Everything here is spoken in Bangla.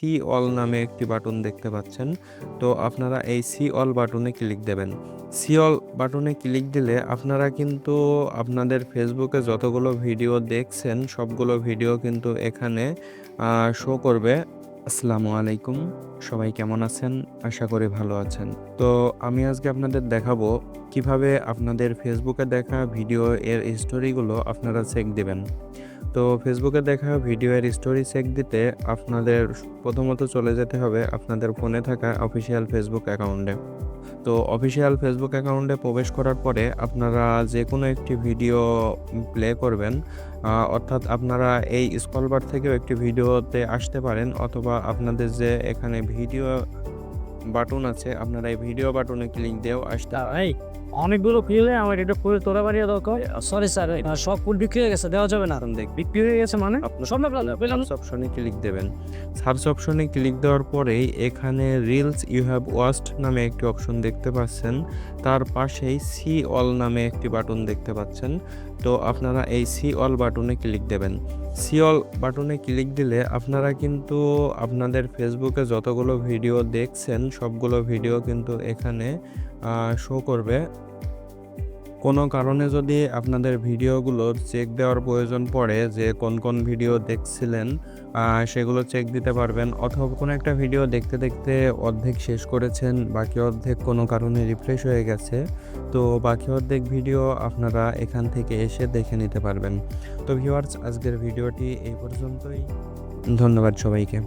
সি অল নামে একটি বাটন দেখতে পাচ্ছেন। তো আপনারা এই সি অল বাটনে ক্লিক দেবেন। সি অল বাটনে ক্লিক দিলে আপনারা কিন্তু আপনাদের ফেসবুকে যতগুলো ভিডিও দেখছেন সবগুলো ভিডিও কিন্তু এখানে শো করবে। আসসালামু আলাইকুম, সবাই কেমন আছেন? আশা করি ভালো আছেন। তো আমি আজকে আপনাদের দেখাবো কিভাবে আপনাদের ফেসবুকে দেখা ভিডিও এর স্টোরিগুলো আপনারা চেক দিবেন। তো ফেসবুকে দেখা ভিডিও এর স্টোরি চেক দিতে আপনাদের প্রথমত চলে যেতে হবে আপনাদের ফোনে থাকা অফিসিয়াল ফেসবুক অ্যাকাউন্টে। তো অফিসিয়াল ফেসবুক অ্যাকাউন্টে প্রবেশ করার পরে আপনারা যে কোনো একটি ভিডিও প্লে করবেন, অর্থাৎ আপনারা এই স্ক্রল বার থেকেও একটি ভিডিওতে আসতে পারেন, অথবা আপনাদের যে এখানে ভিডিও বাটন আছে আপনারা এই ভিডিও বাটনে ক্লিক দিয়েও আসতে। এই অনেকগুলো ফুলে আমার এটা ফুল তোলা বাড়িয়ে দরকার। সরি স্যার, সব ফুল বিক্রি হয়ে গেছে, দেওয়া যাবে না। বিক্রি হয়ে গেছে মানে সব না পেলাম। সার্চ অপশনে ক্লিক দেবেন। সার্চ অপশনে ক্লিক দেওয়ার পরেই এখানে রিলস ইউ হ্যাভ ওয়াচড নামে একটি অপশন দেখতে পাচ্ছেন, তার পাশেই সি অল নামে একটি বাটন দেখতে পাচ্ছেন। তো আপনারা এই সি অল বাটনে ক্লিক দেবেন। সি অল বাটনে ক্লিক দিলে আপনারা কিন্তু আপনাদের ফেসবুকে যতগুলো ভিডিও দেখছেন সবগুলো ভিডিও কিন্তু এখানে শো করবে। কোনো কারণে যদি আপনাদের ভিডিওগুলো চেক দেওয়ার প্রয়োজন পড়ে যে কোন কোন ভিডিও দেখছিলেন, সেগুলো চেক দিতে পারবেন। অথবা কোনো একটা ভিডিও দেখতে দেখতে অর্ধেক শেষ করেছেন, বাকি অর্ধেক কোনো কারণে রিফ্রেশ হয়ে গেছে, তো বাকি অর্ধেক ভিডিও আপনারা এখান থেকে এসে দেখে নিতে পারবেন। তো ভিউয়ার্স, আজকের ভিডিওটি এই পর্যন্তই। ধন্যবাদ সবাইকে।